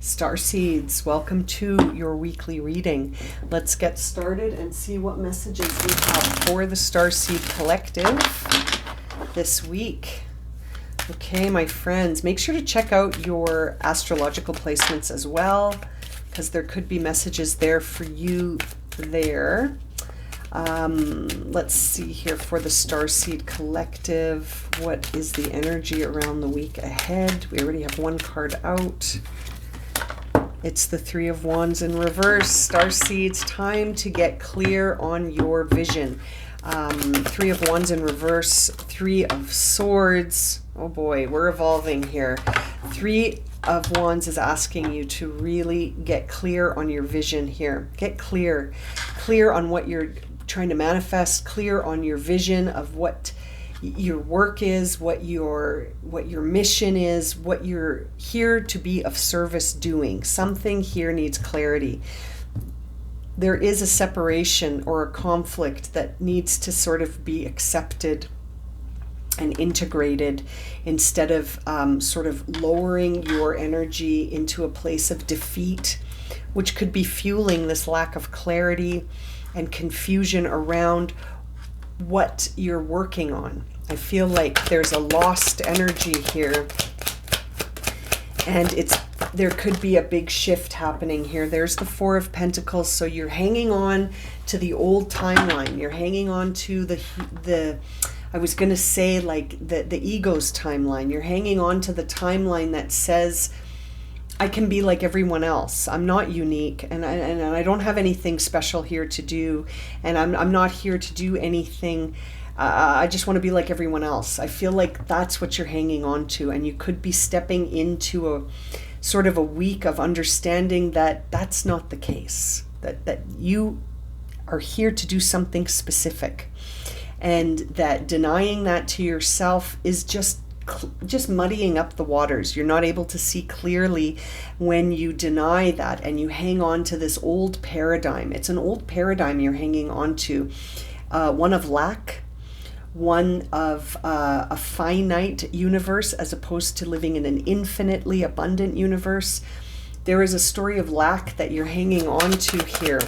Starseeds, welcome to your weekly reading. Let's get started and see what messages we have for the Starseed Collective this week. Okay, my friends, make sure to check out your astrological placements as well, because there could be messages there for you there. Let's see here for the Starseed Collective. What is the energy around the week ahead? We already have one card out. It's the Three of Wands in reverse. Starseeds, time to get clear on your vision. Three of Wands in reverse, Three of Swords. Oh boy, we're evolving here. Three of Wands is asking you to really get clear on your vision here. Get clear on what you're trying to manifest, clear on your vision of what your work is, what your mission is, what you're here to be of service doing. Something here needs clarity. There is a separation or a conflict that needs to sort of be accepted and integrated instead of sort of lowering your energy into a place of defeat, which could be fueling this lack of clarity and confusion around what you're working on. I feel like there's a lost energy here, and there could be a big shift happening here. There's the Four of Pentacles, so you're hanging on to the old timeline. You're hanging on to the I was going to say like the ego's timeline. You're hanging on to the timeline that says, I can be like everyone else. I'm not unique, and I don't have anything special here to do, and I'm not here to do anything. I just want to be like everyone else. I feel like that's what you're hanging on to, and you could be stepping into a sort of a week of understanding that that's not the case. That you are here to do something specific, and that denying that to yourself is just muddying up the waters. You're not able to see clearly when you deny that and you hang on to this old paradigm. It's an old paradigm you're hanging on to, one of lack, one of a finite universe as opposed to living in an infinitely abundant universe. There is a story of lack that you're hanging on to here,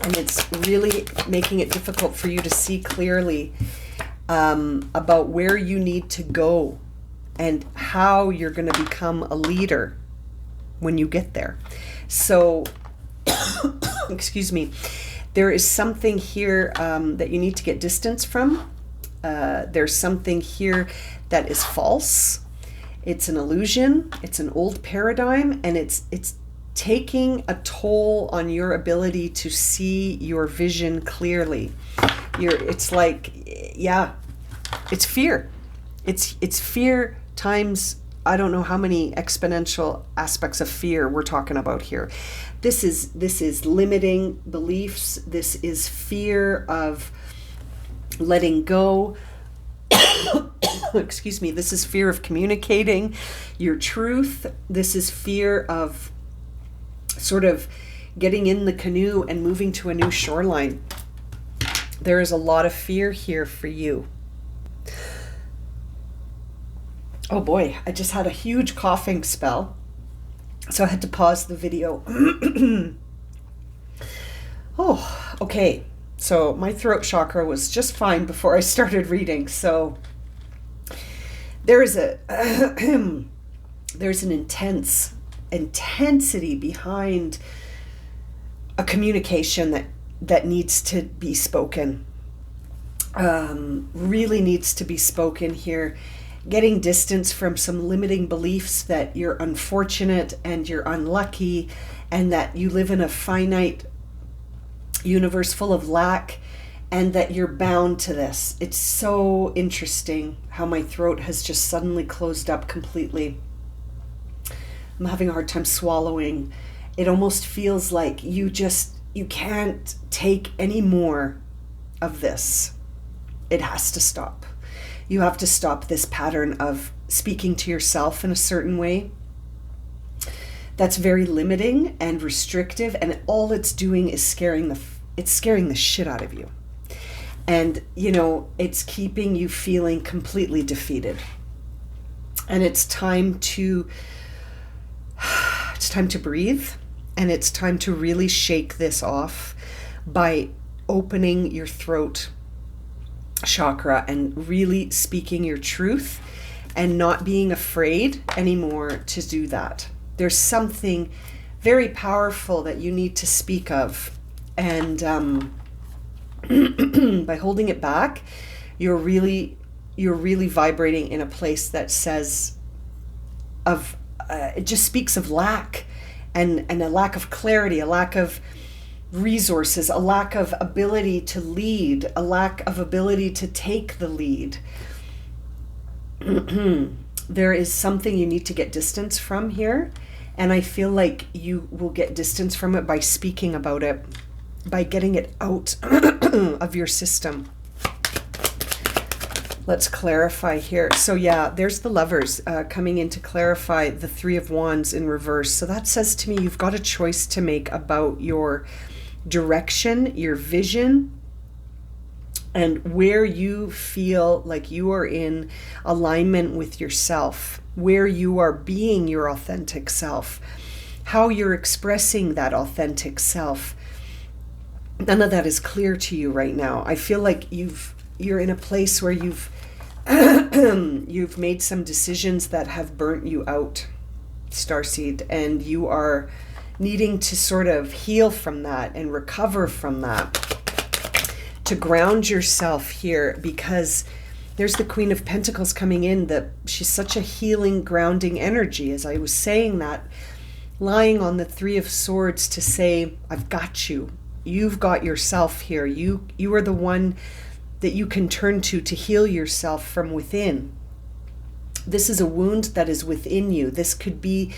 and it's really making it difficult for you to see clearly about where you need to go and how you're going to become a leader when you get there. So, excuse me, there is something here that you need to get distance from. There's something here that is false. It's an illusion. It's an old paradigm, and it's taking a toll on your ability to see your vision clearly. It's like, yeah, it's fear. It's fear times, I don't know how many exponential aspects of fear we're talking about here. This is limiting beliefs. This is fear of letting go. Excuse me. This is fear of communicating your truth. This is fear of sort of getting in the canoe and moving to a new shoreline. There is a lot of fear here for you. Oh boy, I just had a huge coughing spell, so I had to pause the video. Oh, okay. So my throat chakra was just fine before I started reading. So there is there's an intensity behind a communication that needs to be spoken. Really needs to be spoken here. Getting distance from some limiting beliefs that you're unfortunate and you're unlucky and that you live in a finite universe full of lack and that you're bound to this. It's so interesting how my throat has just suddenly closed up completely. I'm having a hard time swallowing. It almost feels like you can't take any more of this. It has to stop. You have to stop this pattern of speaking to yourself in a certain way. That's very limiting and restrictive, and all it's doing is scaring the shit out of you. And, it's keeping you feeling completely defeated. And it's time to it's time to breathe, and it's time to really shake this off by opening your throat chakra and really speaking your truth and not being afraid anymore to do that. There's something very powerful that you need to speak of, and by holding it back, you're really vibrating in a place that says of it just speaks of lack, and a lack of clarity, a lack of resources, a lack of ability to lead, a lack of ability to take the lead. There is something you need to get distance from here, and I feel like you will get distance from it by speaking about it, by getting it out of your system. Let's clarify here. So yeah, there's the Lovers coming in to clarify the Three of Wands in reverse. So that says to me, you've got a choice to make about your direction, your vision, and where you feel like you are in alignment with yourself, where you are being your authentic self, how you're expressing that authentic self. None of that is clear to you right now. I feel like you're in a place where you've you've made some decisions that have burnt you out, Starseed, and you are needing to sort of heal from that and recover from that, to ground yourself here, because there's the Queen of Pentacles coming in, that she's such a healing, grounding energy, as I was saying that, lying on the Three of Swords to say, I've got you. You've got yourself here. You are the one that you can turn to heal yourself from within. This is a wound that is within you. This could be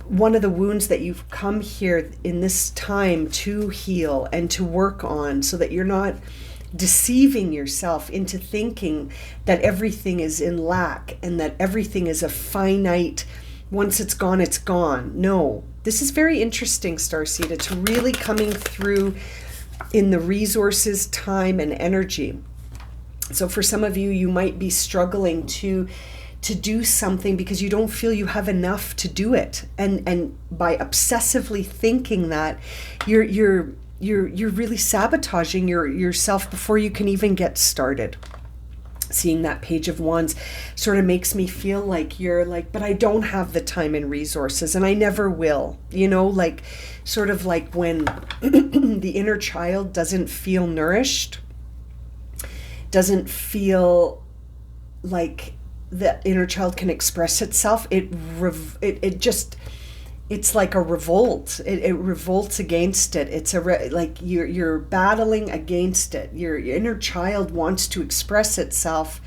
one of the wounds that you've come here in this time to heal and to work on, so that you're not deceiving yourself into thinking that everything is in lack and that everything is a finite, once it's gone, it's gone. No, this is very interesting, Starseed. It's really coming through in the resources, time, and energy. So for some of you, you might be struggling to do something because you don't feel you have enough to do it, and by obsessively thinking that, you're really sabotaging yourself before you can even get started. Seeing that Page of Wands sort of makes me feel like you're like, but I don't have the time and resources, and I never will, like sort of like when the inner child doesn't feel nourished, doesn't feel like the inner child can express itself. It's like a revolt. It revolts against it. It's like you're battling against it. Your inner child wants to express itself,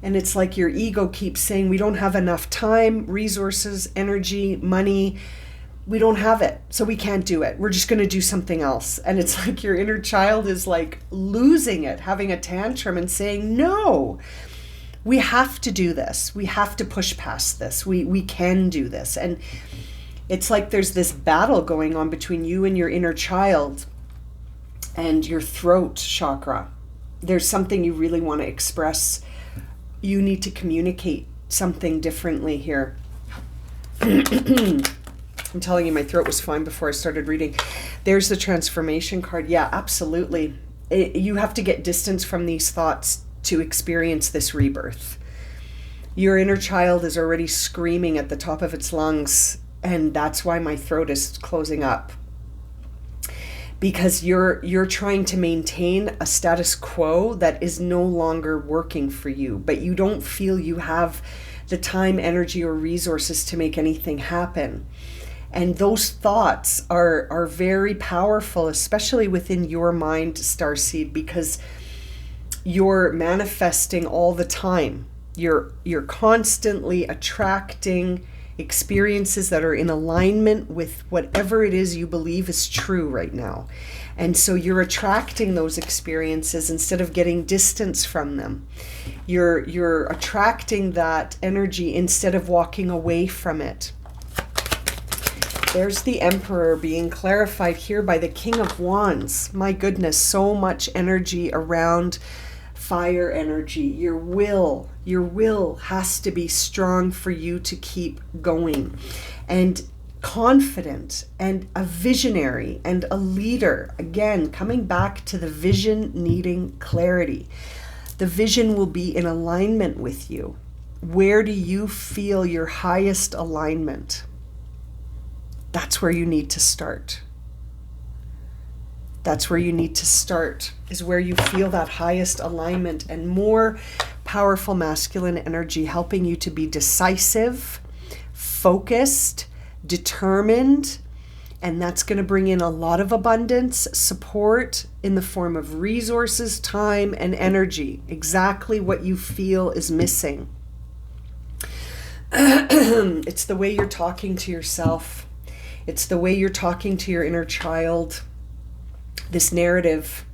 and it's like your ego keeps saying, we don't have enough time, resources, energy, money. We don't have it, so we can't do it. We're just going to do something else. And it's like your inner child is like losing it, having a tantrum and saying, no, we have to do this. We have to push past this. We can do this. And it's like there's this battle going on between you and your inner child and your throat chakra. There's something you really want to express. You need to communicate something differently here. I'm telling you, my throat was fine before I started reading. There's the transformation card. Yeah, absolutely. You have to get distance from these thoughts to experience this rebirth. Your inner child is already screaming at the top of its lungs, and that's why my throat is closing up. Because you're trying to maintain a status quo that is no longer working for you, but you don't feel you have the time, energy, or resources to make anything happen. And those thoughts are very powerful, especially within your mind, Starseed, because you're manifesting all the time. You're constantly attracting experiences that are in alignment with whatever it is you believe is true right now. And so you're attracting those experiences instead of getting distance from them. You're attracting that energy instead of walking away from it. There's the Emperor being clarified here by the King of Wands. My goodness, so much energy around fire energy. Your will has to be strong for you to keep going. And confident and a visionary and a leader. Again, coming back to the vision needing clarity. The vision will be in alignment with you. Where do you feel your highest alignment? That's where you need to start. That's where you need to start, is where you feel that highest alignment and more powerful masculine energy helping you to be decisive, focused, determined, and that's going to bring in a lot of abundance, support in the form of resources, time, and energy. Exactly what you feel is missing. It's the way you're talking to yourself. It's the way you're talking to your inner child. This narrative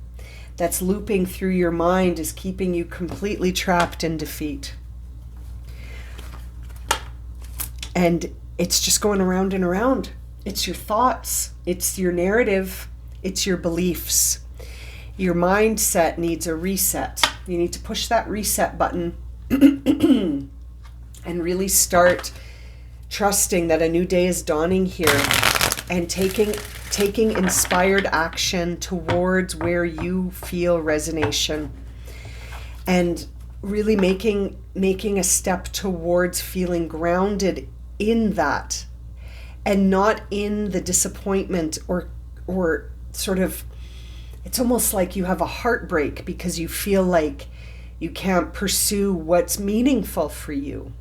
that's looping through your mind is keeping you completely trapped in defeat. And it's just going around and around. It's your thoughts. It's your narrative. It's your beliefs. Your mindset needs a reset. You need to push that reset button and really start trusting that a new day is dawning here and taking inspired action towards where you feel resonation and really making a step towards feeling grounded in that and not in the disappointment or sort of, it's almost like you have a heartbreak because you feel like you can't pursue what's meaningful for you.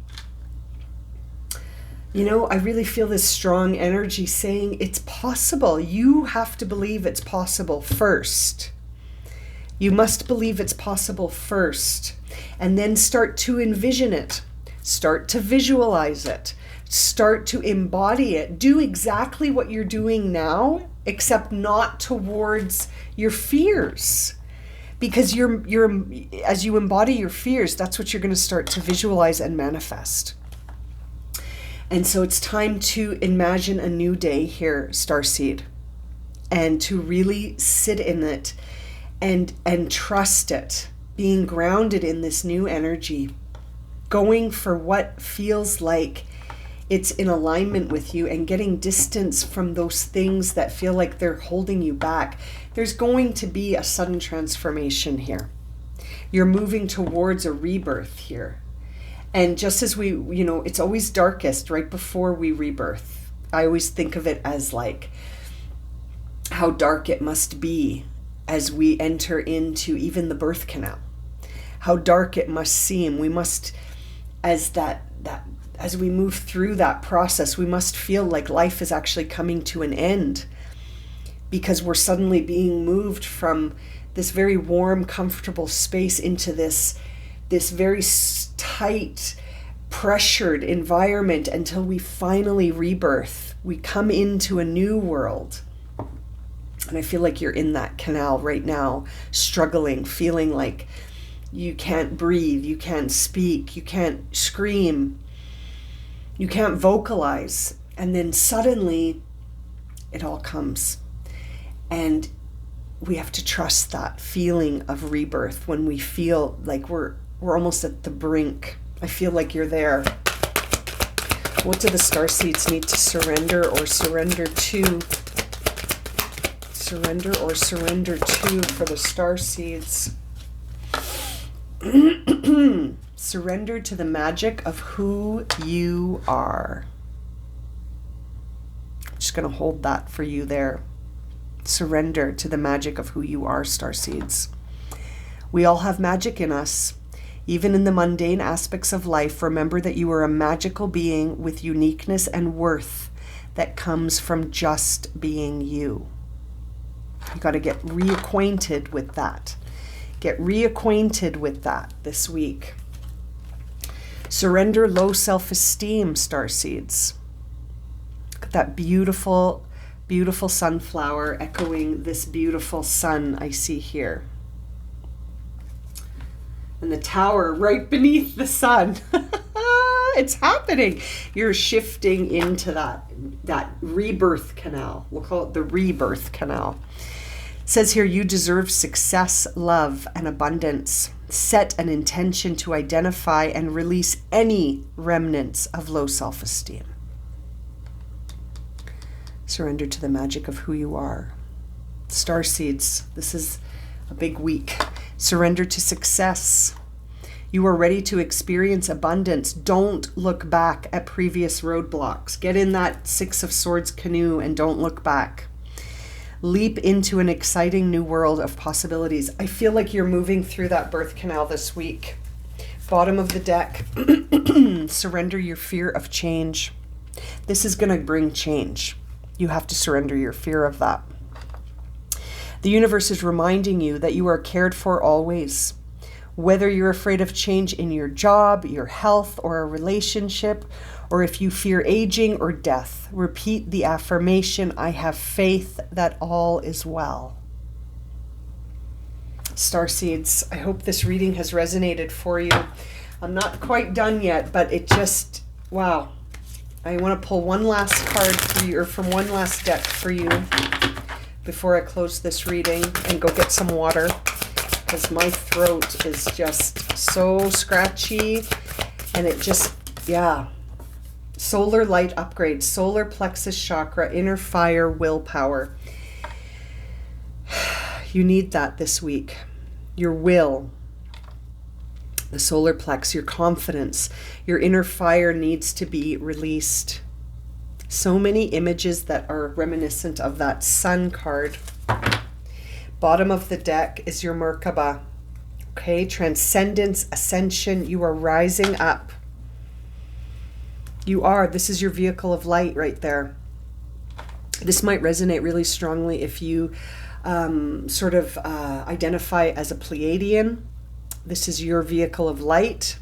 You know, I really feel this strong energy saying it's possible. You have to believe it's possible first. You must believe it's possible first, and then start to envision it. Start to visualize it. Start to embody it. Do exactly what you're doing now, except not towards your fears. Because you're as you embody your fears, that's what you're going to start to visualize and manifest. And so it's time to imagine a new day here, Starseed, and to really sit in it and trust it, being grounded in this new energy, going for what feels like it's in alignment with you and getting distance from those things that feel like they're holding you back. There's going to be a sudden transformation here. You're moving towards a rebirth here. And just as it's always darkest right before we rebirth. I always think of it as like how dark it must be as we enter into even the birth canal. How dark it must seem. We must, as we move through that process, we must feel like life is actually coming to an end because we're suddenly being moved from this very warm, comfortable space into this very tight, pressured environment until we finally rebirth. We come into a new world. And I feel like you're in that canal right now, struggling, feeling like you can't breathe, you can't speak, you can't scream, you can't vocalize. And then suddenly it all comes. And we have to trust that feeling of rebirth when we feel like we're almost at the brink. I feel like you're there. What do the starseeds need to surrender or surrender to? Surrender or surrender to for the starseeds. Surrender to the magic of who you are. I'm just going to hold that for you there. Surrender to the magic of who you are, starseeds. We all have magic in us. Even in the mundane aspects of life, remember that you are a magical being with uniqueness and worth that comes from just being you. You got to get reacquainted with that. Get reacquainted with that this week. Surrender low self-esteem, starseeds. Look at that beautiful, beautiful sunflower echoing this beautiful sun I see here. And the tower right beneath the sun. It's happening. You're shifting into that rebirth canal. We'll call it the rebirth canal. It says here, you deserve success, love, and abundance. Set an intention to identify and release any remnants of low self-esteem. Surrender to the magic of who you are. Starseeds, this is a big week. Surrender to success. You are ready to experience abundance. Don't look back at previous roadblocks. Get in that Six of Swords canoe and don't look back. Leap into an exciting new world of possibilities. I feel like you're moving through that birth canal this week. Bottom of the deck. Surrender your fear of change. This is going to bring change. You have to surrender your fear of that. The universe is reminding you that you are cared for always. Whether you're afraid of change in your job, your health, or a relationship, or if you fear aging or death, repeat the affirmation, I have faith that all is well. Starseeds, I hope this reading has resonated for you. I'm not quite done yet, but it just, wow. I want to pull one last card for you, or from one last deck for you before I close this reading and go get some water, because my throat is just so scratchy, and it just, yeah. Solar light upgrade, solar plexus chakra, inner fire, willpower. You need that this week. Your will, the solar plex, your confidence, your inner fire needs to be released. So many images that are reminiscent of that sun card. Bottom of the deck is your Merkaba. Okay, transcendence, ascension, you are rising up. This is your vehicle of light right there. This might resonate really strongly if you identify as a Pleiadian. This is your vehicle of light.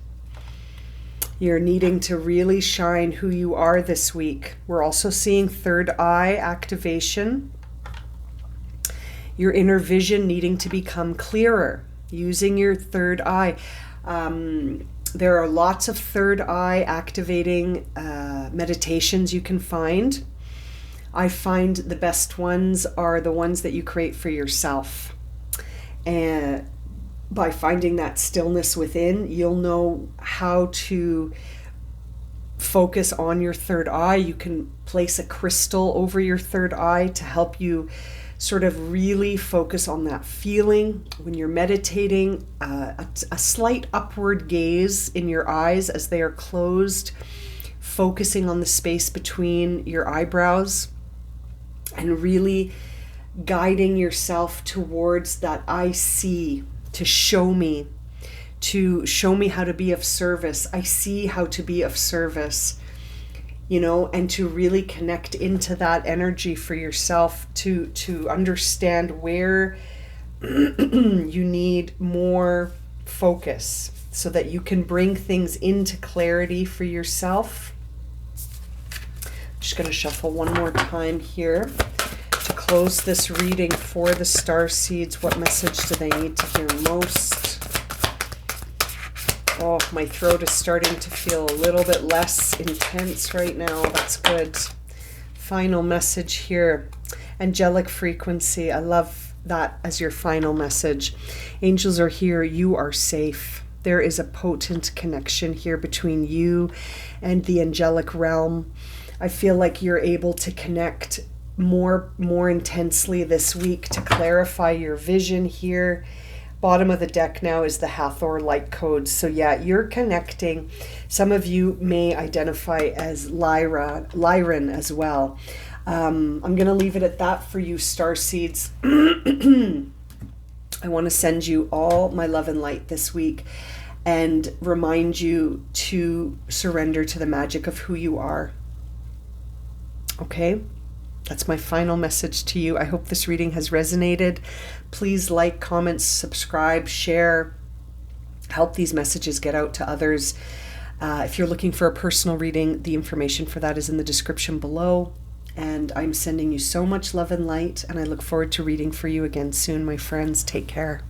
You're needing to really shine who you are this week. We're also seeing third eye activation. Your inner vision needing to become clearer, using your third eye. There are lots of third eye activating meditations you can find. I find the best ones are the ones that you create for yourself. And by finding that stillness within, you'll know how to focus on your third eye. You can place a crystal over your third eye to help you sort of really focus on that feeling when you're meditating, a slight upward gaze in your eyes as they are closed, focusing on the space between your eyebrows and really guiding yourself towards that I see, to show me how to be of service. I see how to be of service. And to really connect into that energy for yourself, to understand where you need more focus so that you can bring things into clarity for yourself. I'm just going to shuffle one more time here to close this reading for the Starseeds. What message do they need to hear most? Oh, my throat is starting to feel a little bit less intense right now. That's good. Final message here. Angelic frequency. I love that as your final message. Angels are here. You are safe. There is a potent connection here between you and the angelic realm. I feel like you're able to connect more intensely this week to clarify your vision here. Bottom of the deck now is the Hathor light code. So yeah, you're connecting. Some of you may identify as Lyran as well. I'm going to leave it at that for you, Starseeds. I want to send you all my love and light this week and remind you to surrender to the magic of who you are. Okay? That's my final message to you. I hope this reading has resonated. Please like, comment, subscribe, share. Help these messages get out to others. If you're looking for a personal reading, the information for that is in the description below. And I'm sending you so much love and light, and I look forward to reading for you again soon, my friends. Take care.